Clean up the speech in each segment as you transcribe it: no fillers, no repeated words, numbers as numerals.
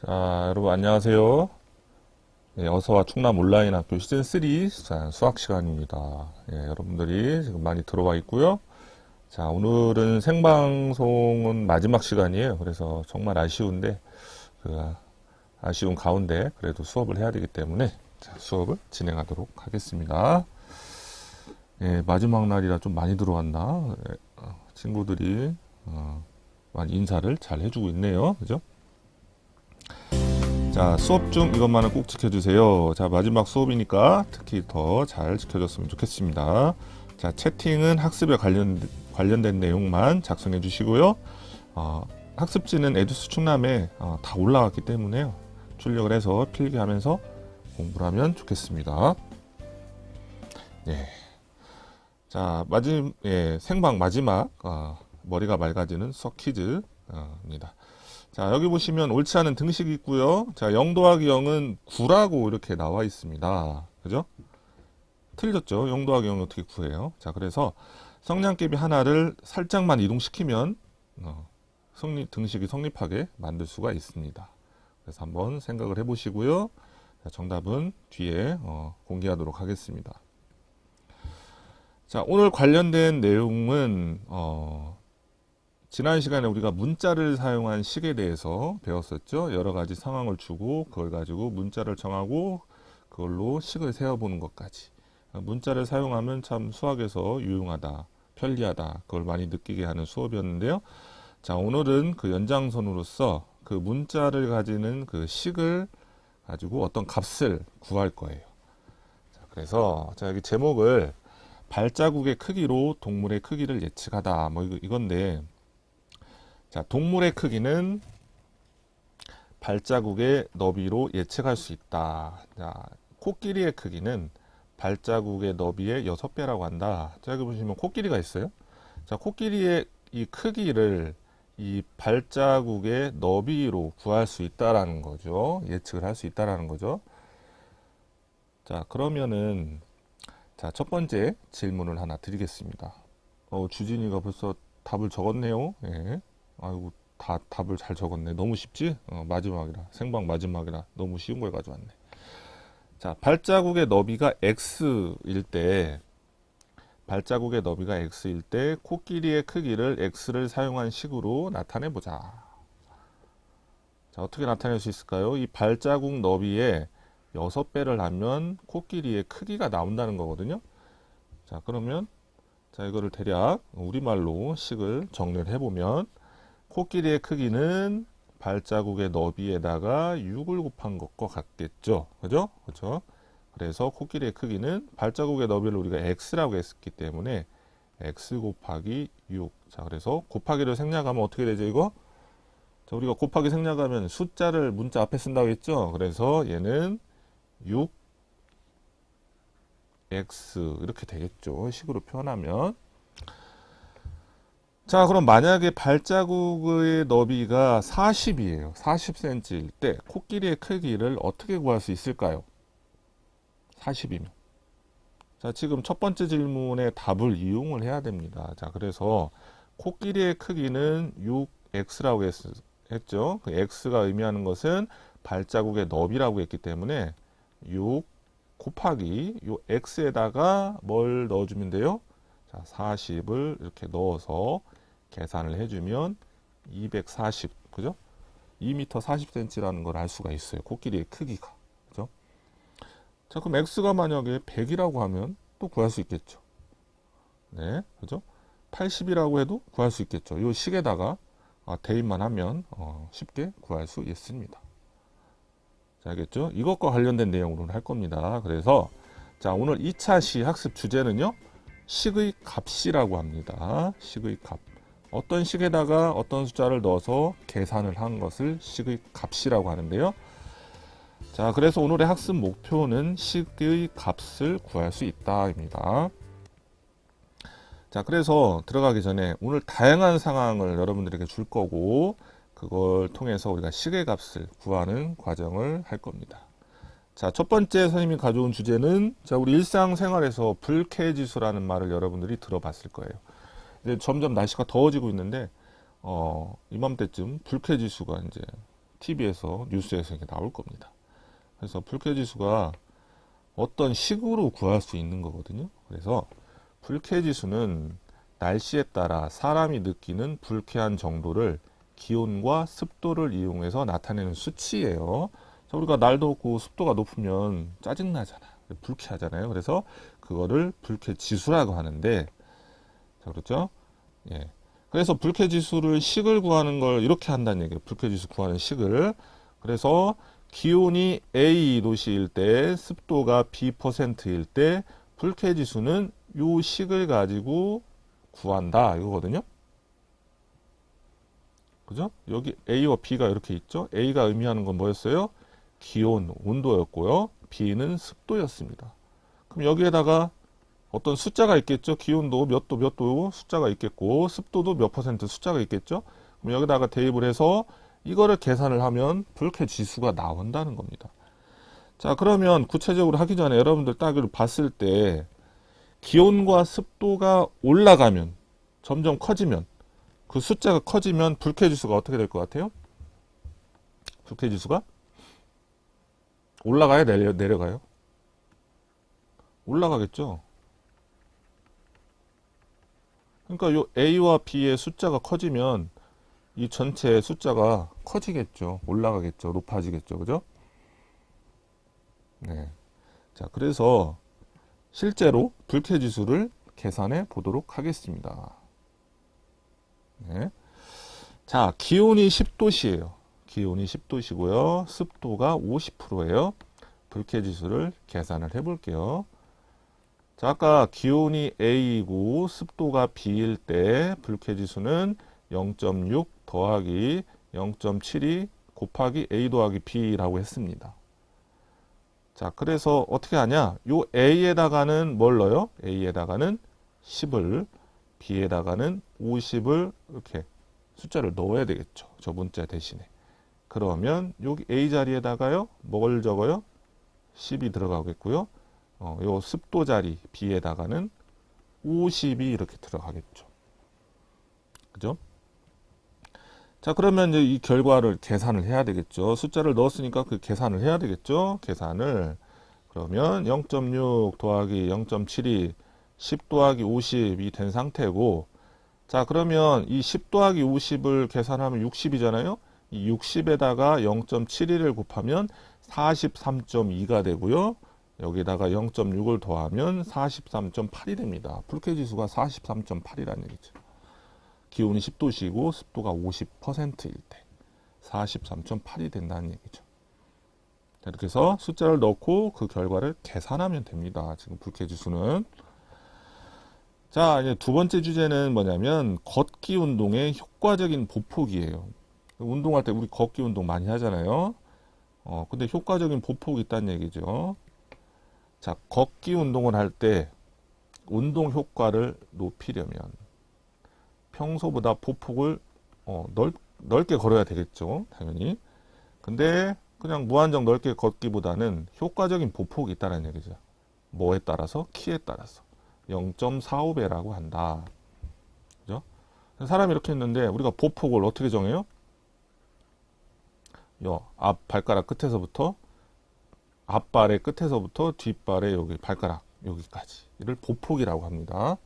자, 여러분 안녕하세요. 예, 어서와 충남 온라인 학교 시즌 3 수학 시간입니다. 예, 여러분들이 지금 많이 들어와 있고요. 자, 오늘은 생방송은 마지막 시간이에요. 그래서 정말 아쉬운데 그 아쉬운 가운데 그래도 수업을 해야 되기 때문에 자, 수업을 진행하도록 하겠습니다. 예, 마지막 날이라 좀 많이 들어왔나? 예, 친구들이 많이 인사를 잘 해주고 있네요. 그죠? 자, 수업 중 이것만은 꼭 지켜주세요. 자, 마지막 수업이니까 특히 더 잘 지켜줬으면 좋겠습니다. 자, 채팅은 학습에 관련된 내용만 작성해 주시고요. 학습지는 에듀스 충남에 다 올라왔기 때문에요. 출력을 해서 필기하면서 공부를 하면 좋겠습니다. 예. 자, 생방 마지막 머리가 맑아지는 수학 퀴즈입니다. 자, 여기 보시면 옳지 않은 등식이 있고요. 자, 0 더하기 0은 9라고 이렇게 나와 있습니다. 그죠? 틀렸죠? 0 더하기 0을 어떻게 구해요? 자, 그래서 성량개비 하나를 살짝만 이동시키면 등식이 성립하게 만들 수가 있습니다. 그래서 한번 생각을 해보시고요. 자, 정답은 뒤에 공개하도록 하겠습니다. 자, 오늘 관련된 내용은 지난 시간에 우리가 문자를 사용한 식에 대해서 배웠었죠. 여러 가지 상황을 주고 그걸 가지고 문자를 정하고 그걸로 식을 세어보는 것까지. 문자를 사용하면 참 수학에서 유용하다, 편리하다, 그걸 많이 느끼게 하는 수업이었는데요. 자, 오늘은 그 연장선으로서 그 문자를 가지는 그 식을 가지고 어떤 값을 구할 거예요. 자, 그래서 자, 여기 제목을 발자국의 크기로 동물의 크기를 예측하다. 뭐 이건데, 자, 동물의 크기는 발자국의 너비로 예측할 수 있다. 자, 코끼리의 크기는 발자국의 너비의 6배라고 한다. 자, 여기 보시면 코끼리가 있어요. 자, 코끼리의 이 크기를 이 발자국의 너비로 구할 수 있다라는 거죠. 예측을 할 수 있다라는 거죠. 자, 그러면은 자, 첫 번째 질문을 하나 드리겠습니다. 주진이가 벌써 답을 적었네요. 예. 아이고, 답을 잘 적었네. 너무 쉽지? 마지막이라. 생방 마지막이라 너무 쉬운 걸 가져왔네. 자, 발자국의 너비가 x일 때, 코끼리의 크기를 x를 사용한 식으로 나타내보자. 자, 어떻게 나타낼 수 있을까요? 이 발자국 너비에 6배를 하면 코끼리의 크기가 나온다는 거거든요. 자, 그러면, 자, 이거를 대략 우리말로 식을 정리를 해보면, 코끼리의 크기는 발자국의 너비에다가 6을 곱한 것과 같겠죠. 그죠? 그죠? 그래서 코끼리의 크기는 발자국의 너비를 우리가 x라고 했기 때문에 x 곱하기 6. 자, 그래서 곱하기를 생략하면 어떻게 되죠, 이거? 자, 우리가 곱하기 생략하면 숫자를 문자 앞에 쓴다고 했죠? 그래서 얘는 6x 이렇게 되겠죠. 식으로 표현하면. 자, 그럼 만약에 발자국의 너비가 40이에요. 40cm일 때 코끼리의 크기를 어떻게 구할 수 있을까요? 40이면. 자, 지금 첫 번째 질문에 답을 이용을 해야 됩니다. 자, 그래서 코끼리의 크기는 6x라고 했죠. 그 x가 의미하는 것은 발자국의 너비라고 했기 때문에 6 곱하기 요 x에다가 뭘 넣어주면 돼요? 자, 40을 이렇게 넣어서 계산을 해주면 240, 그죠? 2m 40cm라는 걸 알 수가 있어요. 코끼리의 크기가. 그죠? 자, 그럼 x가 만약에 100이라고 하면 또 구할 수 있겠죠. 네, 그죠? 80이라고 해도 구할 수 있겠죠. 이 식에다가 대입만 하면 쉽게 구할 수 있습니다. 자, 알겠죠? 이것과 관련된 내용으로 할 겁니다. 그래서 자, 오늘 2차 시 학습 주제는요. 식의 값이라고 합니다. 식의 값. 어떤 식에다가 어떤 숫자를 넣어서 계산을 한 것을 식의 값이라고 하는데요. 자, 그래서 오늘의 학습 목표는 식의 값을 구할 수 있다입니다. 자, 그래서 들어가기 전에 오늘 다양한 상황을 여러분들에게 줄 거고 그걸 통해서 우리가 식의 값을 구하는 과정을 할 겁니다. 자, 첫 번째 선생님이 가져온 주제는 자, 우리 일상생활에서 불쾌지수라는 말을 여러분들이 들어봤을 거예요. 이제 점점 날씨가 더워지고 있는데 이맘때쯤 불쾌지수가 이제 TV에서 뉴스에서 이렇게 나올 겁니다. 그래서 불쾌지수가 어떤 식으로 구할 수 있는 거거든요. 그래서 불쾌지수는 날씨에 따라 사람이 느끼는 불쾌한 정도를 기온과 습도를 이용해서 나타내는 수치예요. 자, 우리가 날도 덥고 습도가 높으면 짜증나잖아. 불쾌하잖아요. 그래서 그거를 불쾌지수라고 하는데, 자, 그렇죠? 예. 그래서 불쾌지수를 식을 구하는 걸 이렇게 한다는 얘기예요. 불쾌지수 구하는 식을. 그래서 기온이 A 도시일 때, 습도가 B%일 때, 불쾌지수는 요 식을 가지고 구한다. 이거거든요. 그죠? 여기 A와 B가 이렇게 있죠? A가 의미하는 건 뭐였어요? 기온, 온도였고요. B는 습도였습니다. 그럼 여기에다가 어떤 숫자가 있겠죠? 기온도 몇 도 몇 도 숫자가 있겠고, 습도도 몇 퍼센트 숫자가 있겠죠? 그럼 여기다가 대입을 해서 이거를 계산을 하면 불쾌 지수가 나온다는 겁니다. 자, 그러면 구체적으로 하기 전에 여러분들 딱 이걸 봤을 때 기온과 습도가 올라가면, 점점 커지면, 그 숫자가 커지면 불쾌 지수가 어떻게 될 것 같아요? 불쾌 지수가 올라가요? 내려가요? 올라가겠죠? 그러니까 요 A와 B의 숫자가 커지면 이 전체 숫자가 커지겠죠. 올라가겠죠. 높아지겠죠. 그죠? 네. 자, 그래서 실제로 불쾌지수를 계산해 보도록 하겠습니다. 네. 자, 기온이 10도씨예요. 기온이 10도시고요. 습도가 50%예요. 불쾌지수를 계산을 해 볼게요. 자, 아까 기온이 A이고 습도가 B일 때 불쾌지수는 0.6 더하기 0.72 곱하기 A 더하기 B라고 했습니다. 자, 그래서 어떻게 하냐? 요 A에다가는 뭘 넣어요? A에다가는 10을, B에다가는 50을 이렇게 숫자를 넣어야 되겠죠. 저 문자 대신에. 그러면 여기 A 자리에다가요, 뭘 적어요? 10이 들어가겠고요. 요 습도 자리 B에다가는 50이 이렇게 들어가겠죠. 그죠? 자, 그러면 이제 이 결과를 계산을 해야 되겠죠. 숫자를 넣었으니까 그 계산을 해야 되겠죠. 계산을. 그러면 0.6 더하기 0.72, 10 더하기 50이 된 상태고, 자, 그러면 이 10 더하기 50을 계산하면 60이잖아요. 이 60에다가 0.72를 곱하면 43.2가 되고요. 여기다가 0.6을 더하면 43.8이 됩니다. 불쾌지수가 43.8이라는 얘기죠. 기온이 10도시고 습도가 50%일 때 43.8이 된다는 얘기죠. 이렇게 해서 숫자를 넣고 그 결과를 계산하면 됩니다. 지금 불쾌지수는. 자, 이제 두 번째 주제는 뭐냐면 걷기 운동의 효과적인 보폭이에요. 운동할 때 우리 걷기 운동 많이 하잖아요. 근데 효과적인 보폭이 있다는 얘기죠. 자, 걷기 운동을 할 때 운동 효과를 높이려면 평소보다 보폭을 넓게 걸어야 되겠죠. 당연히. 근데 그냥 무한정 넓게 걷기보다는 효과적인 보폭이 있다는 얘기죠. 뭐에 따라서? 키에 따라서. 0.45배라고 한다. 그죠? 사람이 이렇게 했는데 우리가 보폭을 어떻게 정해요? 요 앞 발가락 끝에서부터 앞발의 끝에서부터 뒷발의 여기 발가락 여기까지 이를 보폭이라고 합니다.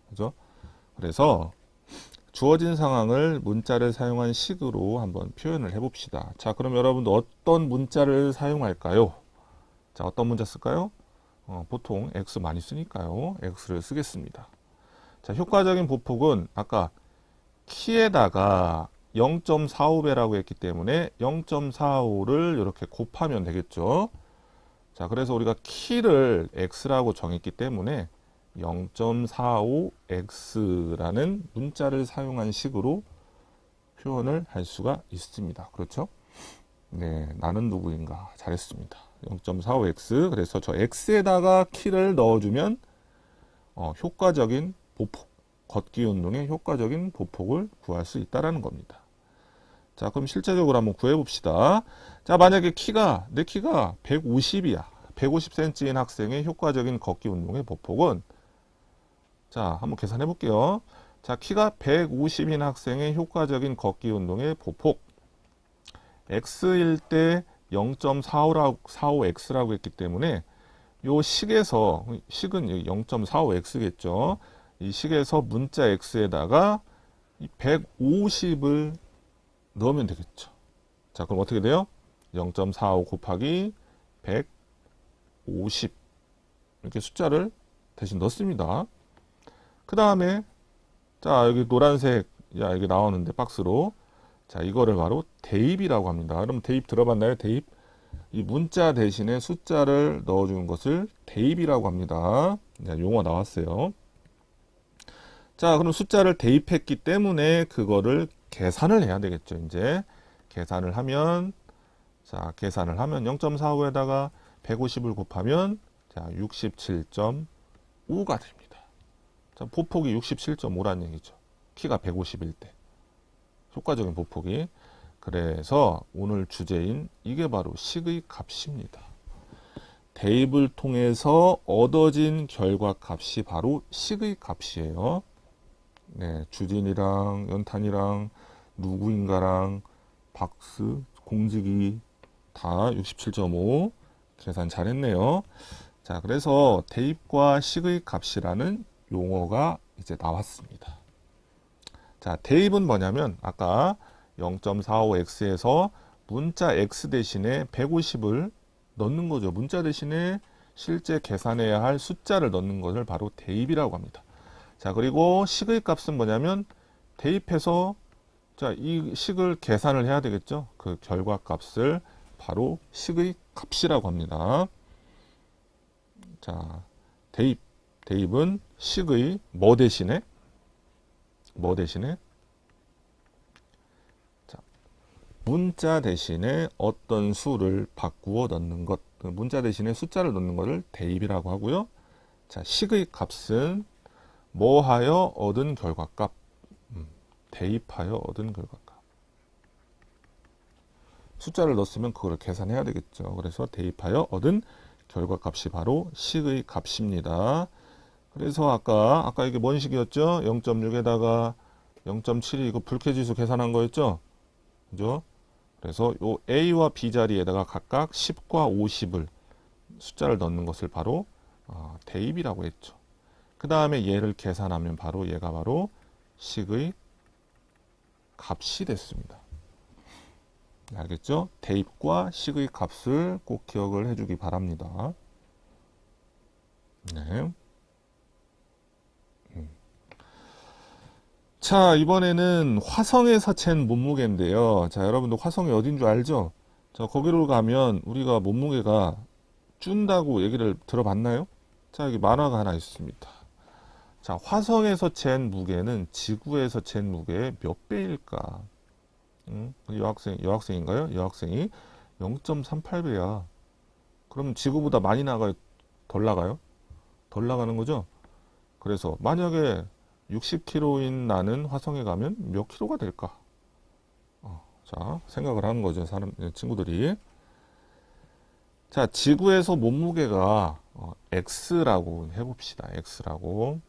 그죠? 그래서 주어진 상황을 문자를 사용한 식으로 한번 표현을 해봅시다. 자, 그럼 여러분도 어떤 문자를 사용할까요? 자, 어떤 문자 쓸까요? 보통 X 많이 쓰니까요. X를 쓰겠습니다. 자, 효과적인 보폭은 아까 키에다가 0.45배라고 했기 때문에 0.45를 이렇게 곱하면 되겠죠. 자, 그래서 우리가 키를 X라고 정했기 때문에 0.45x라는 문자를 사용한 식으로 표현을 할 수가 있습니다. 그렇죠? 네, 나는 누구인가? 잘했습니다. 0.45x. 그래서 저 x에다가 키를 넣어주면 효과적인 보폭, 걷기 운동의 효과적인 보폭을 구할 수 있다는 겁니다. 자, 그럼 실제적으로 한번 구해봅시다. 자, 만약에 내 키가 150이야. 150cm인 학생의 효과적인 걷기 운동의 보폭은 자, 한번 계산해 볼게요. 자, 키가 150인 학생의 효과적인 걷기 운동의 보폭 x일 때 0.45x라고 했기 때문에 요 식에서, 식은 0.45x겠죠. 이 식에서 문자 x에다가 150을 넣으면 되겠죠. 자, 그럼 어떻게 돼요? 0.45 곱하기 150 이렇게 숫자를 대신 넣습니다. 그 다음에 자, 여기 노란색 여기 나오는데 박스로, 자, 이거를 바로 대입이라고 합니다. 그럼 대입 들어봤나요? 대입. 이 문자 대신에 숫자를 넣어주는 것을 대입이라고 합니다. 자, 용어 나왔어요. 자, 그럼 숫자를 대입했기 때문에 그거를 계산을 해야 되겠죠. 이제 계산을 하면, 자, 계산을 하면 0.45에다가 150을 곱하면, 자, 67.5가 됩니다. 자, 보폭이 67.5라는 얘기죠. 키가 150일 때. 효과적인 보폭이. 그래서 오늘 주제인 이게 바로 식의 값입니다. 대입을 통해서 얻어진 결과 값이 바로 식의 값이에요. 네, 주진이랑 연탄이랑 누구인가랑 박스, 공직이 다 67.5 계산 잘했네요. 자, 그래서 대입과 식의 값이라는 용어가 이제 나왔습니다. 자, 대입은 뭐냐면 아까 0.45x에서 문자 x 대신에 150을 넣는 거죠. 문자 대신에 실제 계산해야 할 숫자를 넣는 것을 바로 대입이라고 합니다. 자, 그리고 식의 값은 뭐냐면 대입해서, 자, 이 식을 계산을 해야 되겠죠. 그 결과 값을 바로 식의 값이라고 합니다. 자, 대입은 식의 뭐 대신에 자, 문자 대신에 어떤 수를 바꾸어 넣는 것, 문자 대신에 숫자를 넣는 것을 대입이라고 하고요. 자, 식의 값은 뭐하여 얻은 결과값, 대입하여 얻은 결과값. 숫자를 넣었으면 그걸 계산해야 되겠죠. 그래서 대입하여 얻은 결과값이 바로 식의 값입니다. 그래서 아까 이게 뭔 식이었죠? 0.6에다가 0.7이 이거 불쾌지수 계산한 거였죠? 그죠? 그래서 요 A와 B 자리에다가 각각 10과 50을 숫자를 넣는 것을 바로 대입이라고 했죠. 그 다음에 얘를 계산하면 바로 얘가 바로 식의 값이 됐습니다. 알겠죠? 대입과 식의 값을 꼭 기억을 해주기 바랍니다. 네. 자, 이번에는 화성에서 잰 몸무게인데요. 자, 여러분들 화성이 어딘 줄 알죠? 자, 거기로 가면 우리가 몸무게가 준다고 얘기를 들어봤나요? 자, 여기 만화가 하나 있습니다. 자, 화성에서 잰 무게는 지구에서 잰 무게의 몇 배일까? 여학생인가요? 여학생이 0.38배야. 그럼 지구보다 많이 나가요? 덜 나가요? 덜 나가는 거죠? 그래서 만약에 60kg인 나는 화성에 가면 몇 킬로가 될까? 자, 생각을 하는 거죠. 친구들이. 자, 지구에서 몸무게가 X라고 해봅시다. X라고.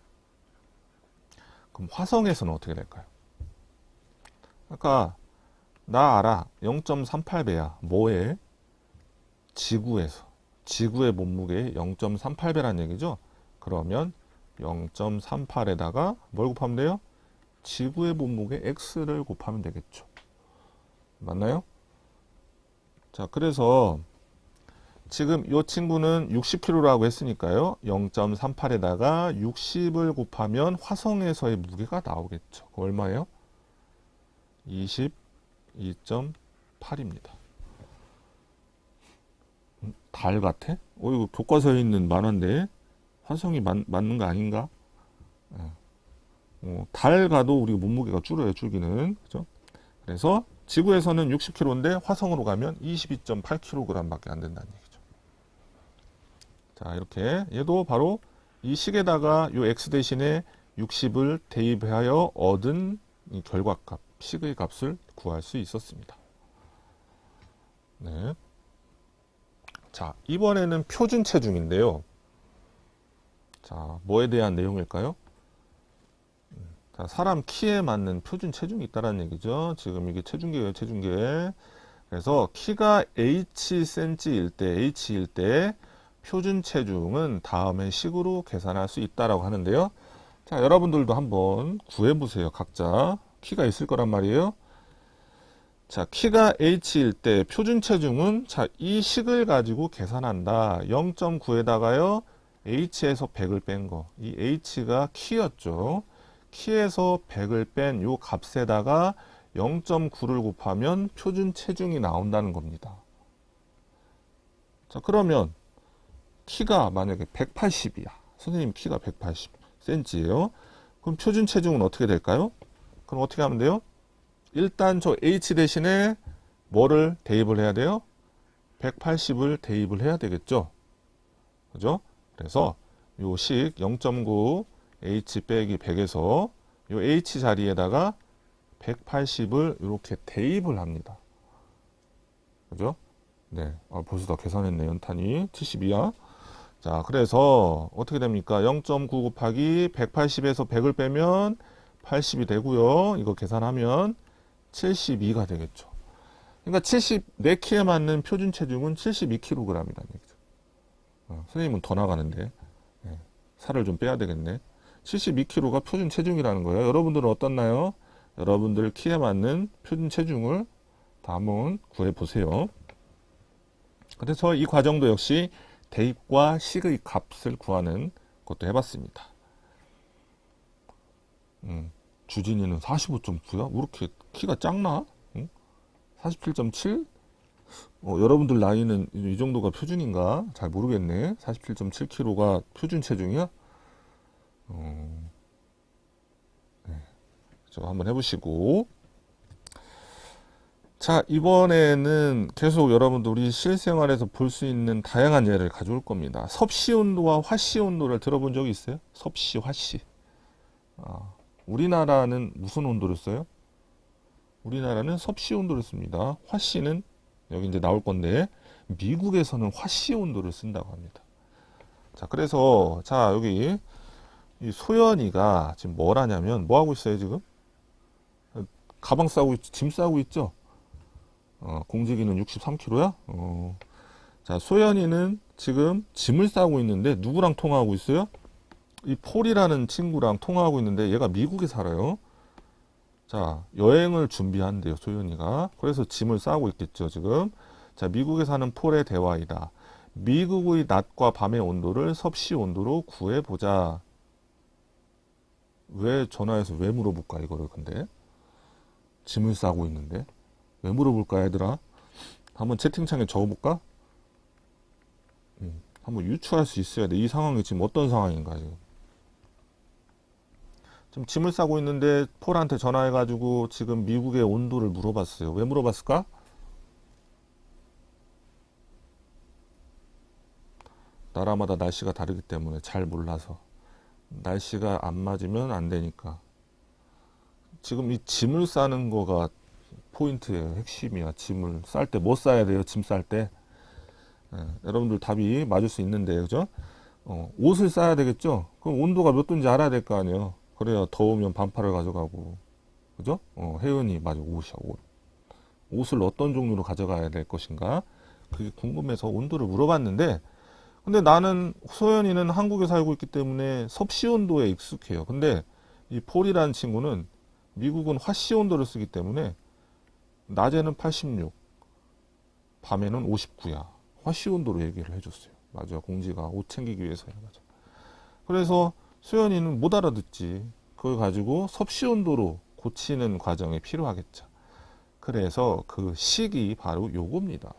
그럼 화성에서는 어떻게 될까요? 아까 나 알아. 0.38배야. 뭐에? 지구에서. 지구의 몸무게의 0.38배란 얘기죠. 그러면 0.38에다가 뭘 곱하면 돼요? 지구의 몸무게 X를 곱하면 되겠죠. 맞나요? 자, 그래서 지금 이 친구는 60kg라고 했으니까요. 0.38에다가 60을 곱하면 화성에서의 무게가 나오겠죠. 얼마예요? 22.8입니다. 달 같아? 이거 교과서에 있는 만화인데 화성이 맞는 거 아닌가? 달 가도 우리 몸무게가 줄어요, 줄기는. 그죠? 그래서 지구에서는 60kg인데 화성으로 가면 22.8kg밖에 안 된다는 얘기죠. 자, 이렇게 얘도 바로 이 식에다가 요 x 대신에 60을 대입하여 얻은 이 결과값, 식의 값을 구할 수 있었습니다. 네. 자, 이번에는 표준 체중인데요. 자, 뭐에 대한 내용일까요? 자, 사람 키에 맞는 표준 체중이 있다는 얘기죠. 지금 이게 체중계예요, 체중계. 그래서 키가 H일 때 표준 체중은 다음의 식으로 계산할 수 있다라고 하는데요. 자, 여러분들도 한번 구해보세요. 각자 키가 있을 거란 말이에요. 자, 키가 H일 때 표준 체중은 자, 이 식을 가지고 계산한다. 0.9에다가요. H에서 100을 뺀 거. 이 H가 키였죠. 키에서 100을 뺀 요 값에다가 0.9를 곱하면 표준 체중이 나온다는 겁니다. 자, 그러면 키가 만약에 180이야. 선생님 키가 180cm예요. 그럼 표준 체중은 어떻게 될까요? 그럼 어떻게 하면 돼요? 일단 저 H 대신에 뭐를 대입을 해야 돼요? 180을 대입을 해야 되겠죠. 그죠? 그래서 요 식 0.9 H 빼기 100에서 요 H 자리에다가 180을 이렇게 대입을 합니다. 그죠? 네. 벌써 다 계산했네, 연탄이. 72야. 자, 그래서 어떻게 됩니까? 0.9 곱하기 180에서 100을 빼면 80이 되고요. 이거 계산하면 72가 되겠죠. 그러니까 74키에 맞는 표준 체중은 72kg이라는 얘기죠. 선생님은 더 나가는데. 네. 살을 좀 빼야 되겠네. 72kg가 표준 체중이라는 거예요. 여러분들은 어떻나요? 여러분들 키에 맞는 표준 체중을 다 한번 구해보세요. 그래서 이 과정도 역시 대입과 식의 값을 구하는 것도 해봤습니다. 주진이는 45.9야? 왜 이렇게 키가 작나? 47.7? 여러분들 나이는 이 정도가 표준인가? 잘 모르겠네. 47.7kg가 표준 체중이야? 네. 저 한번 해보시고. 자, 이번에는 계속 여러분들 우리 실생활에서 볼 수 있는 다양한 예를 가져올 겁니다. 섭씨 온도와 화씨 온도를 들어본 적이 있어요? 섭씨, 화씨. 우리나라는 무슨 온도를 써요? 우리나라는 섭씨 온도를 씁니다. 화씨는 여기 이제 나올 건데 미국에서는 화씨 온도를 쓴다고 합니다. 자, 그래서 자, 여기 이 소연이가 지금 뭘 하냐면 뭐 하고 있어요, 지금? 가방 싸고 짐 싸고 있죠? 공직이는 63kg야? 자, 소연이는 지금 짐을 싸고 있는데 누구랑 통화하고 있어요? 이 폴이라는 친구랑 통화하고 있는데 얘가 미국에 살아요. 자, 여행을 준비한대요, 소연이가. 그래서 짐을 싸고 있겠죠, 지금. 자, 미국에 사는 폴의 대화이다. 미국의 낮과 밤의 온도를 섭씨 온도로 구해보자. 왜 전화해서 왜 물어볼까, 이거를 근데? 짐을 싸고 있는데. 왜 물어볼까, 얘들아? 한번 채팅창에 적어볼까? 한번 유추할 수 있어야 돼. 이 상황이 지금 어떤 상황인가, 지금 짐을 싸고 있는데 폴한테 전화해가지고 지금 미국의 온도를 물어봤어요. 왜 물어봤을까? 나라마다 날씨가 다르기 때문에 잘 몰라서. 날씨가 안 맞으면 안 되니까. 지금 이 짐을 싸는 거가 포인트예요. 핵심이야. 짐을 쌀 때 뭐 싸야 돼요? 짐 쌀 때. 여러분들 답이 맞을 수 있는데, 그죠? 옷을 싸야 되겠죠? 그럼 온도가 몇 도인지 알아야 될 거 아니에요. 그래야 더우면 반팔을 가져가고, 그죠? 혜은이, 맞아, 옷이야, 옷. 옷을 어떤 종류로 가져가야 될 것인가? 그게 궁금해서 온도를 물어봤는데, 근데 나는, 소연이는 한국에 살고 있기 때문에 섭씨 온도에 익숙해요. 근데 이 폴이라는 친구는 미국은 화씨 온도를 쓰기 때문에 낮에는 86, 밤에는 59야. 화씨 온도로 얘기를 해줬어요. 맞아, 공지가 옷 챙기기 위해서야. 맞아. 그래서 소연이는 못 알아듣지. 그걸 가지고 섭씨 온도로 고치는 과정이 필요하겠죠. 그래서 그 식이 바로 요겁니다.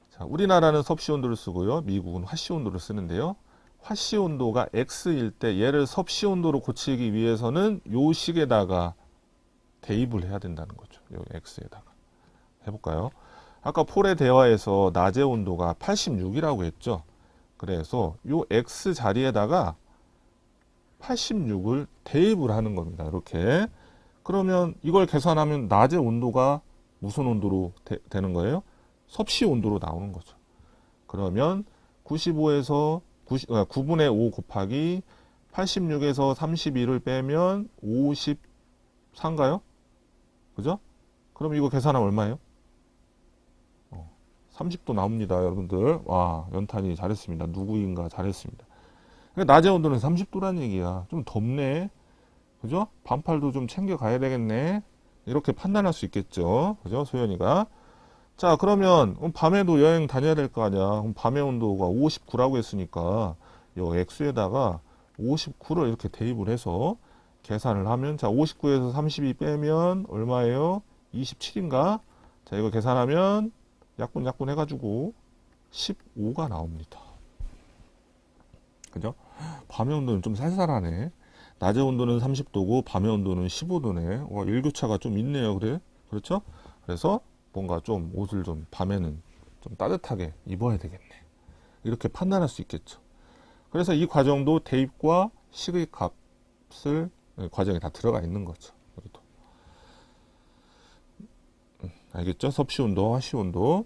자, 우리나라는 섭씨 온도를 쓰고요. 미국은 화씨 온도를 쓰는데요. 화씨 온도가 X일 때 얘를 섭씨 온도로 고치기 위해서는 요 식에다가 대입을 해야 된다는 거죠. 요 X에다가. 해볼까요? 아까 폴의 대화에서 낮의 온도가 86이라고 했죠. 그래서 요 X 자리에다가 86을 대입을 하는 겁니다. 이렇게. 그러면 이걸 계산하면 낮의 온도가 무슨 온도로 되는 거예요? 섭씨 온도로 나오는 거죠. 그러면 95에서 9분의 5 곱하기 86에서 32를 빼면 54인가요? 그죠? 그럼 이거 계산하면 얼마예요? 30도 나옵니다, 여러분들. 와, 연탄이 잘했습니다. 누구인가 잘했습니다. 그러니까 낮의 온도는 30도란 얘기야. 좀 덥네. 그죠? 반팔도 좀 챙겨 가야 되겠네. 이렇게 판단할 수 있겠죠. 그죠? 소연이가. 자, 그러면 밤에도 여행 다녀야 될 거 아니야. 그럼 밤의 온도가 59라고 했으니까 요 액수에다가 59를 이렇게 대입을 해서 계산을 하면, 자, 59에서 32 빼면 얼마예요? 27인가? 자, 이거 계산하면 약분 해가지고 15가 나옵니다. 그죠? 밤의 온도는 좀 쌀쌀하네. 낮의 온도는 30도고 밤의 온도는 15도네. 와, 일교차가 좀 있네요. 그래? 그렇죠? 그래서 뭔가 좀 옷을 좀 밤에는 좀 따뜻하게 입어야 되겠네. 이렇게 판단할 수 있겠죠. 그래서 이 과정도 대입과 식의 값을 과정에 다 들어가 있는 거죠. 알겠죠? 섭씨 온도, 하씨 온도.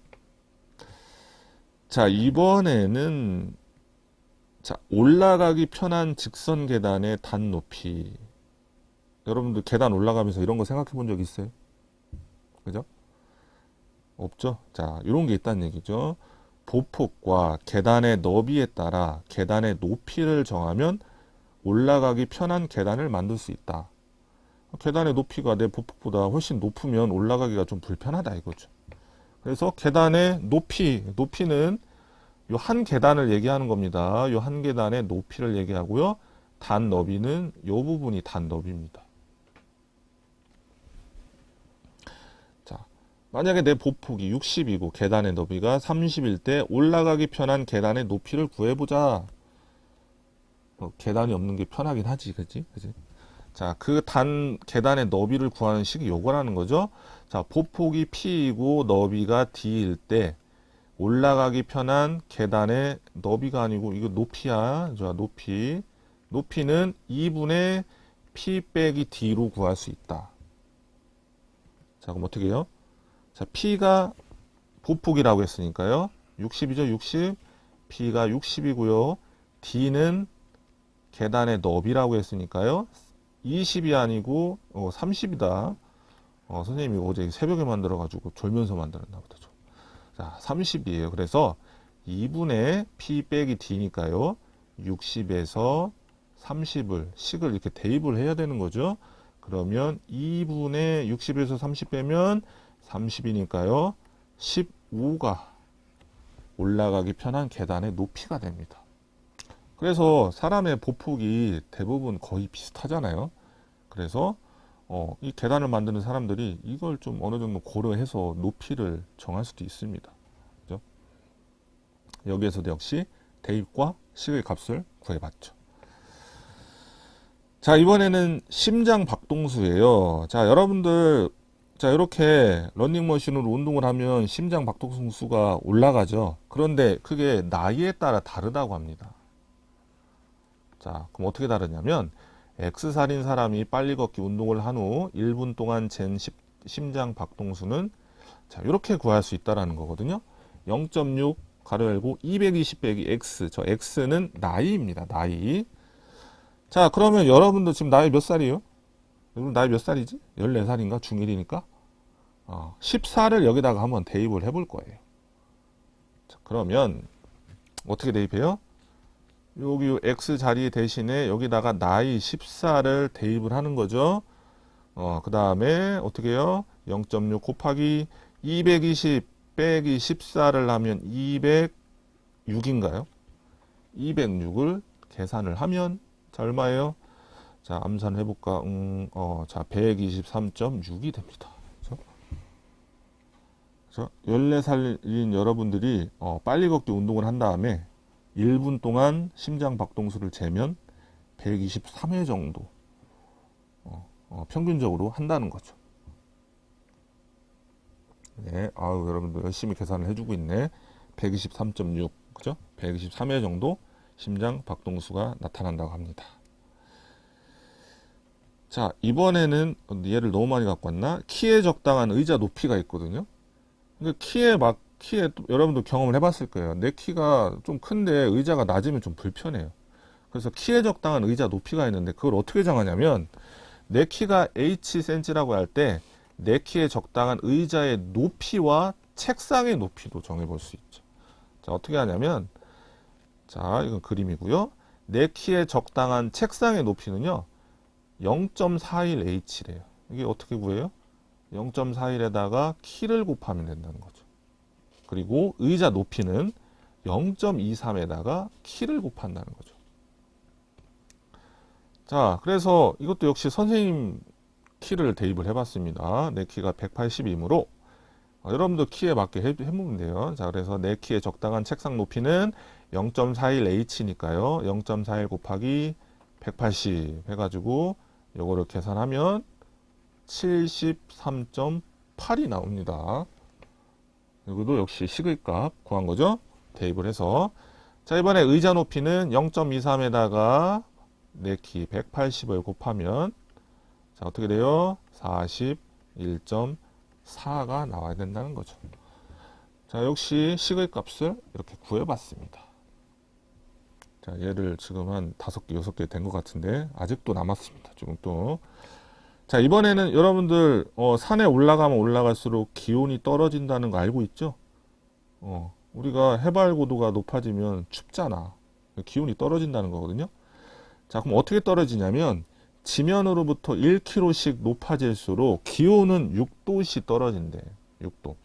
자, 이번에는 자, 올라가기 편한 직선 계단의 단 높이. 여러분들 계단 올라가면서 이런 거 생각해 본 적 있어요? 그죠? 없죠? 자, 이런 게 있다는 얘기죠. 보폭과 계단의 너비에 따라 계단의 높이를 정하면 올라가기 편한 계단을 만들 수 있다. 계단의 높이가 내 보폭보다 훨씬 높으면 올라가기가 좀 불편하다 이거죠. 그래서 계단의 높이는 요 한 계단을 얘기하는 겁니다. 요 한 계단의 높이를 얘기하고요. 단 너비는 요 부분이 단 너비입니다. 자, 만약에 내 보폭이 60이고 계단의 너비가 30일 때 올라가기 편한 계단의 높이를 구해보자. 계단이 없는 게 편하긴 하지, 그지? 자, 그 계단의 너비를 구하는 식이 요거라는 거죠. 자, 보폭이 P이고 너비가 D일 때 올라가기 편한 계단의 너비가 아니고 이거 높이야. 자, 높이는 2분의 P 빼기 D로 구할 수 있다. 자, 그럼 어떻게 해요? 자, P가 보폭이라고 했으니까요. 60이죠, 60. P가 60이고요. D는 계단의 너비라고 했으니까요. 20이 아니고 30이다. 선생님이 어제 새벽에 만들어가지고 졸면서 만들었나 보다. 자, 30이에요. 그래서 2분의 P 빼기 D니까요. 60에서 30을 식을 이렇게 대입을 해야 되는 거죠. 그러면 2분의 60에서 30 빼면 30이니까요. 15가 올라가기 편한 계단의 높이가 됩니다. 그래서 사람의 보폭이 대부분 거의 비슷하잖아요. 그래서 이 계단을 만드는 사람들이 이걸 좀 어느 정도 고려해서 높이를 정할 수도 있습니다. 그죠? 여기에서도 역시 대입과 식의 값을 구해봤죠. 자, 이번에는 심장 박동수예요. 자, 여러분들, 자, 이렇게 러닝머신으로 운동을 하면 심장 박동수가 올라가죠. 그런데 그게 나이에 따라 다르다고 합니다. 자, 그럼 어떻게 다르냐면 X살인 사람이 빨리 걷기 운동을 한 후 1분 동안 잰 심장 박동수는 자, 이렇게 구할 수 있다라는 거거든요. 0.6 가로 열고 220 빼기 X. 저 X는 나이입니다. 나이. 자, 그러면 여러분도 지금 나이 몇 살이에요? 여러분 나이 몇 살이지? 14살인가? 중1이니까 14를 여기다가 한번 대입을 해볼 거예요. 자, 그러면 어떻게 대입해요? 여기 X 자리 대신에 여기다가 나이 14를 대입을 하는 거죠. 그 다음에 어떻게 해요? 0.6 곱하기 220 빼기 14를 하면 206인가요? 206을 계산을 하면 자, 얼마예요? 자, 암산을 해볼까? 자, 123.6이 됩니다. 그렇죠? 14살인 여러분들이 빨리 걷기 운동을 한 다음에 1분 동안 심장 박동수를 재면 123회 정도 평균적으로 한다는 거죠. 네, 아유, 여러분들 열심히 계산을 해주고 있네. 123.6, 그죠? 123회 정도 심장 박동수가 나타난다고 합니다. 자, 이번에는 얘를 너무 많이 갖고 왔나? 키에 적당한 의자 높이가 있거든요. 키에 여러분도 경험을 해봤을 거예요. 내 키가 좀 큰데 의자가 낮으면 좀 불편해요. 그래서 키에 적당한 의자 높이가 있는데 그걸 어떻게 정하냐면 내 키가 Hcm라고 할 때 내 키에 적당한 의자의 높이와 책상의 높이도 정해볼 수 있죠. 자, 어떻게 하냐면, 자, 이건 그림이고요. 내 키에 적당한 책상의 높이는요, 0.41h래요. 이게 어떻게 구해요? 0.41에다가 키를 곱하면 된다는 거죠. 그리고 의자 높이는 0.23에다가 키를 곱한다는 거죠. 자, 그래서 이것도 역시 선생님 키를 대입을 해봤습니다. 내 키가 180이므로 여러분도 키에 맞게 해보면 돼요. 자, 그래서 내 키에 적당한 책상 높이는 0.41h니까요. 0.41 곱하기 180 해가지고 요거를 계산하면 73.8이 나옵니다. 이것도 역시 식의값 구한 거죠. 대입을 해서. 자, 이번에 의자 높이는 0.23에다가 내 키 180을 곱하면 자, 어떻게 돼요? 41.4가 나와야 된다는 거죠. 자, 역시 식의값을 이렇게 구해봤습니다. 자, 얘를 지금 한 5개, 6개 된 것 같은데 아직도 남았습니다. 지금 또. 자, 이번에는 여러분들 산에 올라가면 올라갈수록 기온이 떨어진다는 거 알고 있죠? 우리가 해발 고도가 높아지면 춥잖아. 기온이 떨어진다는 거거든요. 자, 그럼 어떻게 떨어지냐면 지면으로부터 1km씩 높아질수록 기온은 6도씩 떨어진대. 6도.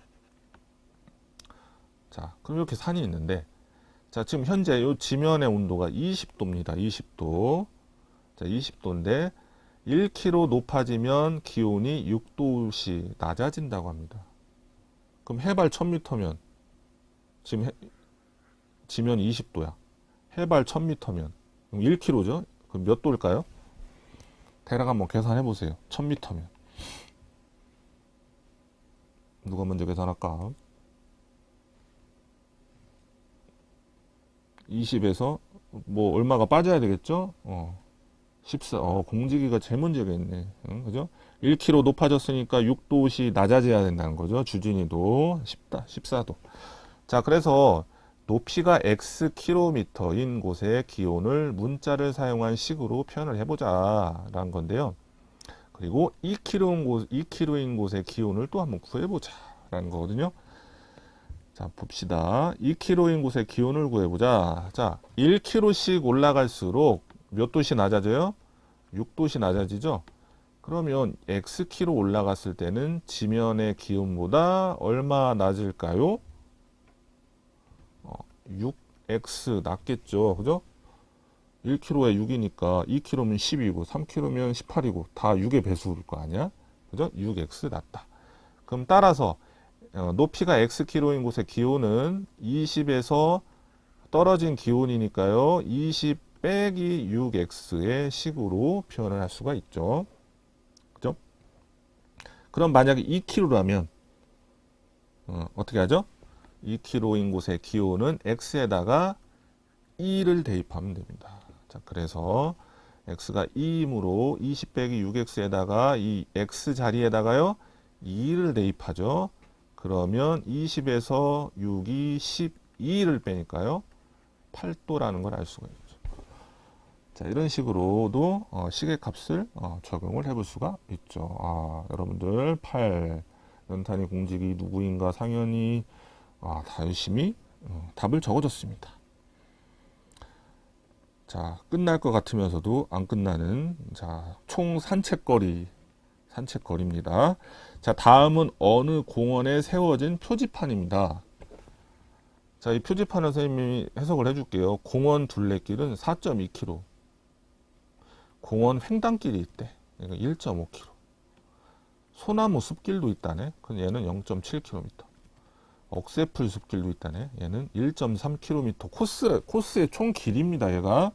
자, 그럼 이렇게 산이 있는데 자, 지금 현재 이 지면의 온도가 20도입니다. 20도. 자, 20도인데 1km 높아지면 기온이 6도씩 낮아진다고 합니다. 그럼 해발 1000m면 지금 지면 20도야. 해발 1000m면 1km죠? 그럼 몇 도일까요? 대략 한번 계산해 보세요. 1000m면 누가 먼저 계산할까? 20에서 뭐 얼마가 빠져야 되겠죠? 14. 공지기가 제일 문제겠네. 응, 그죠? 1km 높아졌으니까 6도씩 낮아져야 된다는 거죠. 주진이도 14도. 자, 그래서 높이가 xkm인 곳의 기온을 문자를 사용한 식으로 표현을 해보자 라는 건데요. 그리고 2km인 곳의 기온을 또 한번 구해보자 라는 거거든요. 자, 봅시다. 2km인 곳의 기온을 구해보자. 자, 1km씩 올라갈수록 몇 도씩 낮아져요? 6도씩 낮아지죠? 그러면 xkm 올라갔을 때는 지면의 기온보다 얼마 낮을까요? 6x 낮겠죠. 그죠? 1km에 6이니까 2km면 10이고 3km면 18이고 다 6의 배수일 거 아니야? 그죠? 6x 낮다. 그럼 따라서 높이가 xkm인 곳의 기온은 20에서 떨어진 기온이니까요. 20 빼기 6x의 식으로 표현을 할 수가 있죠. 그죠? 그럼 만약에 2km라면 어떻게 하죠? 2km인 곳의 기온은 x에다가 2를 대입하면 됩니다. 자, 그래서 x가 2이므로 20 빼기 6x에다가 이 x 자리에다가요 2를 대입하죠. 그러면 20에서 6이 12를 빼니까요 8도라는 걸 알 수가 있죠. 자, 이런 식으로도 시계값을 적용을 해볼 수가 있죠. 여러분들 8 연탄이 공직이 누구인가 상현이 다 열심히 답을 적어줬습니다. 자, 끝날 것 같으면서도 안 끝나는 총 산책거리입니다. 자, 다음은 어느 공원에 세워진 표지판입니다. 자, 이 표지판을 선생님이 해석을 해줄게요. 공원 둘레길은 4.2km. 공원 횡단길이 있대. 이거 1.5km. 소나무 숲길도 있다네. 그럼 얘는 0.7km. 억새풀 숲길도 있다네. 얘는 1.3km. 코스의 총 길이입니다. 얘가.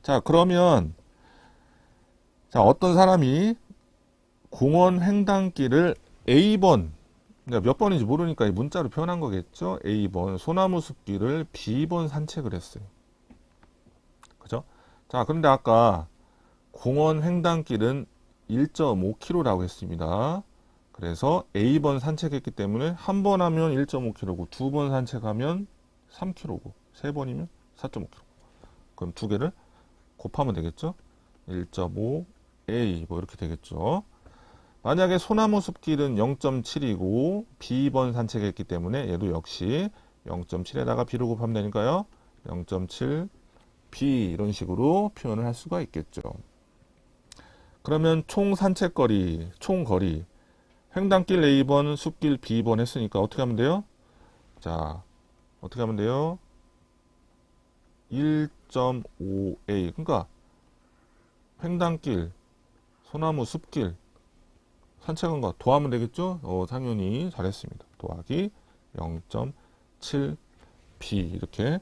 자, 그러면 어떤 사람이 공원 횡단길을 A번, 몇 번인지 모르니까 문자로 표현한 거겠죠. A번 소나무 숲길을 B번 산책을 했어요. 그죠? 자, 그런데 아까 공원 횡단길은 1.5km라고 했습니다. 그래서 A번 산책했기 때문에 한 번 하면 1.5km고 두 번 산책하면 3km고 세 번이면 4.5km. 그럼 두 개를 곱하면 되겠죠? 1.5 A 뭐 이렇게 되겠죠. 만약에 소나무 숲길은 0.7이고 B번 산책했기 때문에 얘도 역시 0.7에다가 B를 곱하면 되니까요. 0.7 B 이런 식으로 표현을 할 수가 있겠죠. 그러면 총 산책거리, 총 거리 횡단길 A번, 숲길 B번 했으니까 어떻게 하면 돼요? 자, 어떻게 하면 돼요? 1.5A 그러니까 횡단길, 소나무, 숲길 산책한 거 더하면 되겠죠? 당연히 잘했습니다. 더하기 0.7B 이렇게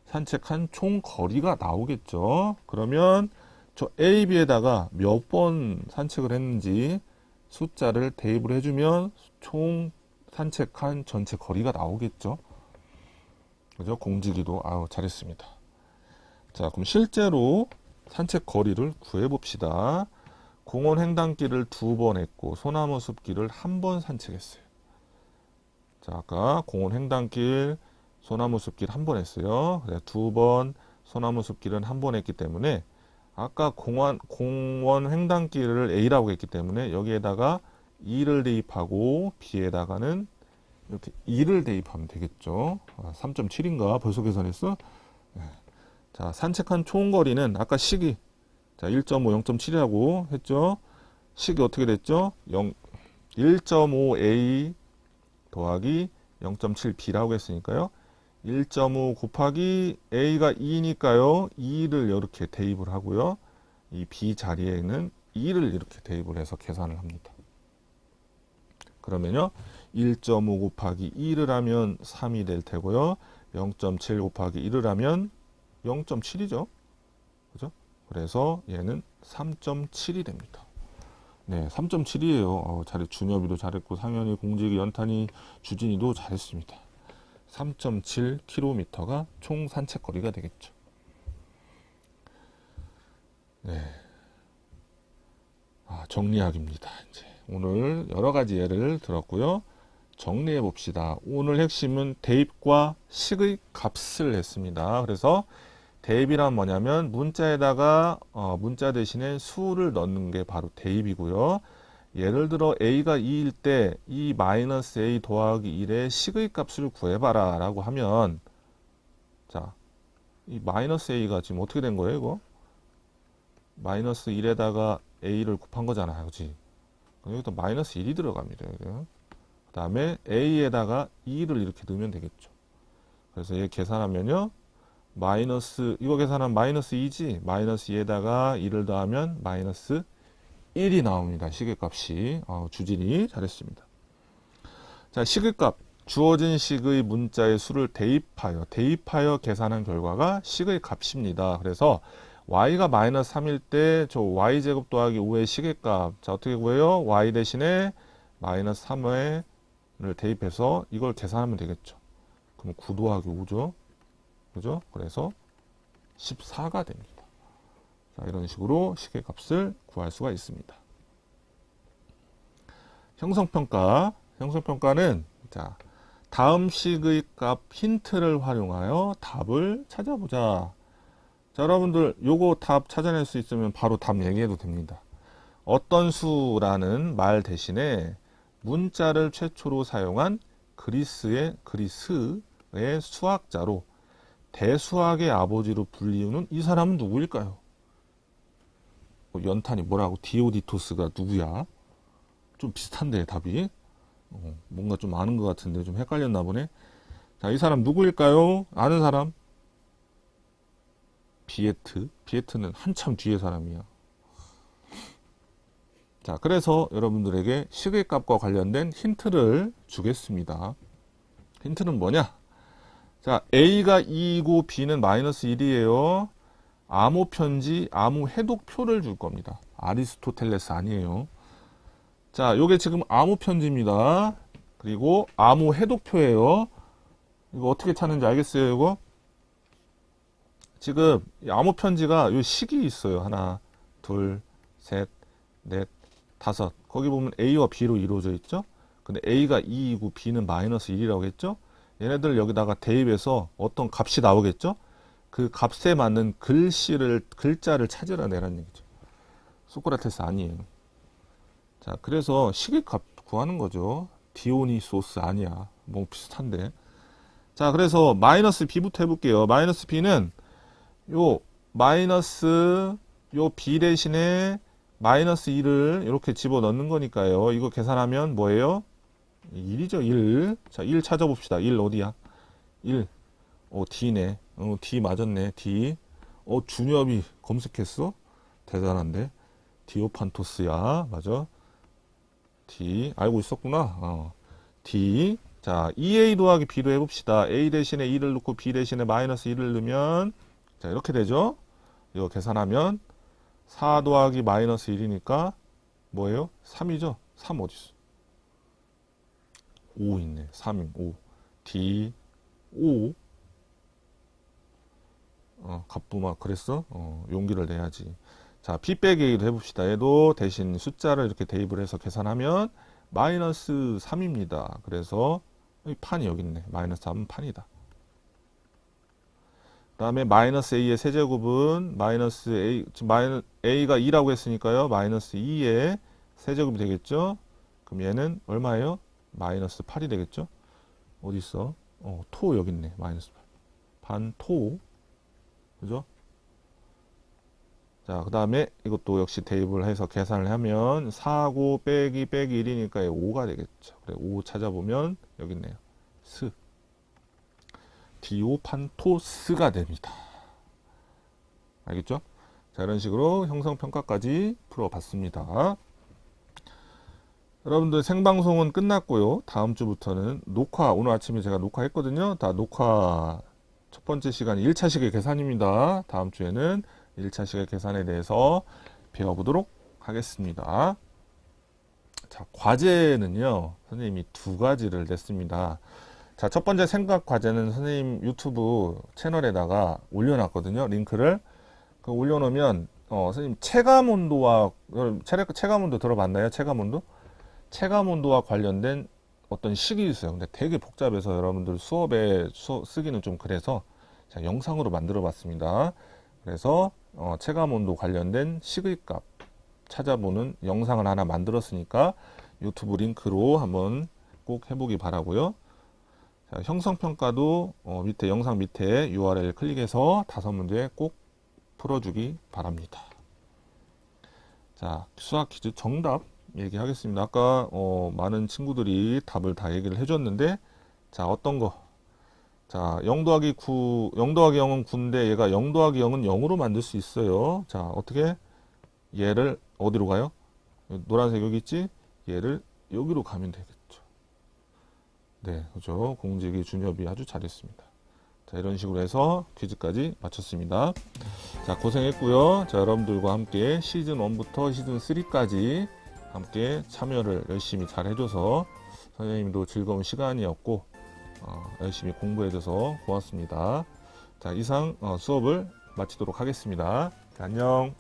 산책한 총 거리가 나오겠죠. 그러면 저 A, B에다가 몇 번 산책을 했는지 숫자를 대입을 해주면 총 산책한 전체 거리가 나오겠죠. 그죠? 공지기도 아우 잘했습니다. 자, 그럼 실제로 산책 거리를 구해봅시다. 공원 횡단길을 2번 했고 소나무 숲길을 1번 산책했어요. 자, 아까 공원 횡단길, 소나무 숲길 1번 했어요. 2번 소나무 숲길은 1번 했기 때문에 아까 공원 횡단길을 A라고 했기 때문에 여기에다가 2를 대입하고 B에다가는 이렇게 2를 대입하면 되겠죠. 3.7인가 벌써 계산했어? 자, 산책한 총 거리는 아까 식이 자, 1.5, 0.7이라고 했죠. 식이 어떻게 됐죠? 1.5A 더하기 0.7B라고 했으니까요. 1.5 곱하기 A가 2니까요. 2를 이렇게 대입을 하고요. 이 B 자리에는 2를 이렇게 대입을 해서 계산을 합니다. 그러면요. 1.5 곱하기 2를 하면 3이 될 테고요. 0.7 곱하기 1을 하면 0.7이죠. 그죠? 그래서 얘는 3.7이 됩니다. 네, 3.7이에요. 잘했. 준엽이도 잘했고 상현이, 공직이, 연탄이, 주진이도 잘했습니다. 3.7km가 총 산책거리가 되겠죠. 네. 정리하기입니다. 이제 오늘 여러 가지 예를 들었고요. 정리해 봅시다. 오늘 핵심은 대입과 식의 값을 했습니다. 그래서 대입이란 뭐냐면 문자에다가 문자 대신에 수를 넣는 게 바로 대입이고요. 예를 들어 A가 2일 때 이 마이너스 A 더하기 1의 식의 값을 구해봐라 라고 하면 자, 이 마이너스 A가 지금 어떻게 된 거예요 이거? 마이너스 1에다가 A를 곱한 거잖아요. 그치? 여기도 마이너스 1이 들어갑니다. 그 다음에 A에다가 2를 이렇게 넣으면 되겠죠. 그래서 얘 계산하면요. 마이너스 이거 계산하면 마이너스 2지 마이너스 2에다가 2를 더하면 마이너스 1이 나옵니다. 시계값이 주진이 잘했습니다. 자, 시계값 주어진 식의 문자의 수를 대입하여 계산한 결과가 식의 값입니다. 그래서 y가 마이너스 3일 때 저 y제곱 더하기 5의 시계값 자 어떻게 구해요? y 대신에 마이너스 3을 대입해서 이걸 계산하면 되겠죠. 그럼 9 더하기 5죠. 그죠? 그래서 14가 됩니다. 자, 이런 식으로 시계값을 구할 수가 있습니다. 형성평가는 자, 다음 식의 값 힌트를 활용하여 답을 찾아보자. 자, 여러분들 요거 답 찾아낼 수 있으면 바로 답 얘기해도 됩니다. 어떤 수라는 말 대신에 문자를 최초로 사용한 그리스의 수학자로 대수학의 아버지로 불리우는 이 사람은 누구일까요? 연탄이 뭐라고? 디오디토스가 누구야? 좀 비슷한데 답이 뭔가 좀 아는 것 같은데 좀 헷갈렸나 보네. 자, 이 사람 누구일까요? 아는 사람? 비에트는 한참 뒤의 사람이야. 자, 그래서 여러분들에게 식의 값과 관련된 힌트를 주겠습니다. 힌트는 뭐냐? 자, A가 2이고 B는 마이너스 1이에요. 암호 편지, 암호 해독표를 줄 겁니다. 아리스토텔레스 아니에요. 자, 요게 지금 암호 편지입니다. 그리고 암호 해독표예요. 이거 어떻게 찾는지 알겠어요, 이거? 지금 암호 편지가 요 식이 있어요. 하나, 둘, 셋, 넷, 다섯. 거기 보면 A와 B로 이루어져 있죠? 근데 A가 2이고 B는 마이너스 1이라고 했죠? 얘네들 여기다가 대입해서 어떤 값이 나오겠죠? 그 값에 맞는 글자를 찾으라 내라는 얘기죠. 소크라테스 아니에요. 자, 그래서 시계값 구하는 거죠. 디오니소스 아니야. 뭐 비슷한데. 자, 그래서 마이너스 b부터 해볼게요. 마이너스 b는 요 마이너스 요 b 대신에 마이너스 1을 이렇게 집어넣는 거니까요. 이거 계산하면 뭐예요? 1이죠, 1. 자, 1 찾아봅시다. 1 어디야? 1. D네. D 맞았네, D. 준엽이 검색했어? 대단한데. 디오판토스야. 맞아. D. 알고 있었구나. D. 자, 2A 더하기 B로 해봅시다. A 대신에 2를 넣고 B 대신에 마이너스 1을 넣으면, 자, 이렇게 되죠? 이거 계산하면, 4 더하기 마이너스 1이니까, 뭐예요? 3이죠? 3 어딨어? 5 있네. 3임, 5. D, 5. 갑부막 그랬어? 용기를 내야지. 자, P 빼기 A도 해봅시다. 얘도 대신 숫자를 이렇게 대입을 해서 계산하면 마이너스 3입니다. 그래서 이 판이 여기 있네. 마이너스 3은 판이다. 그 다음에 마이너스 A의 세제곱은 마이너스 A, 지금 A가 2라고 했으니까요. 마이너스 2의 세제곱이 되겠죠? 그럼 얘는 얼마예요? 마이너스 8이 되겠죠? 어디 있어? 토 여기 있네. 마이너스 8. 반토. 그죠? 자, 그 다음에 이것도 역시 대입을 해서 계산을 하면 4고 빼기 1이니까 5가 되겠죠. 그래, 5 찾아보면 여기 있네요. 스. 디오판토스가 됩니다. 알겠죠? 자, 이런 식으로 형성평가까지 풀어봤습니다. 여러분들 생방송은 끝났고요. 다음 주부터는 녹화, 오늘 아침에 제가 녹화했거든요. 다 녹화 첫 번째 시간 1차 시계 계산입니다. 다음 주에는 1차 시계 계산에 대해서 배워보도록 하겠습니다. 자, 과제는요, 선생님이 두 가지를 냈습니다. 자, 첫 번째 생각 과제는 선생님 유튜브 채널에다가 올려놨거든요. 링크를. 올려놓으면, 선생님 체감온도와, 체감온도 들어봤나요? 체감온도? 체감온도와 관련된 어떤 식이 있어요. 근데 되게 복잡해서 여러분들 수업에 쓰기는 좀 그래서 자, 영상으로 만들어 봤습니다. 그래서 체감온도 관련된 식의 값 찾아보는 영상을 하나 만들었으니까 유튜브 링크로 한번 꼭 해보기 바라고요. 자, 형성평가도 밑에 영상 밑에 URL 클릭해서 5문제 꼭 풀어주기 바랍니다. 자, 수학 퀴즈 정답 얘기하겠습니다. 아까 많은 친구들이 답을 다 얘기를 해줬는데, 자, 어떤 거? 자, 0 더하기 9, 0 더하기 0은 9인데 얘가 0 더하기 0은 0으로 만들 수 있어요. 자, 어떻게? 얘를 어디로 가요? 노란색 여기 있지? 얘를 여기로 가면 되겠죠. 네, 그죠? 공직이 준엽이 아주 잘했습니다. 자, 이런 식으로 해서 퀴즈까지 마쳤습니다. 자, 고생했고요. 자, 여러분들과 함께 시즌 1부터 시즌 3까지 함께 참여를 열심히 잘 해줘서 선생님도 즐거운 시간이었고 열심히 공부해줘서 고맙습니다. 자, 이상 수업을 마치도록 하겠습니다. 자, 안녕.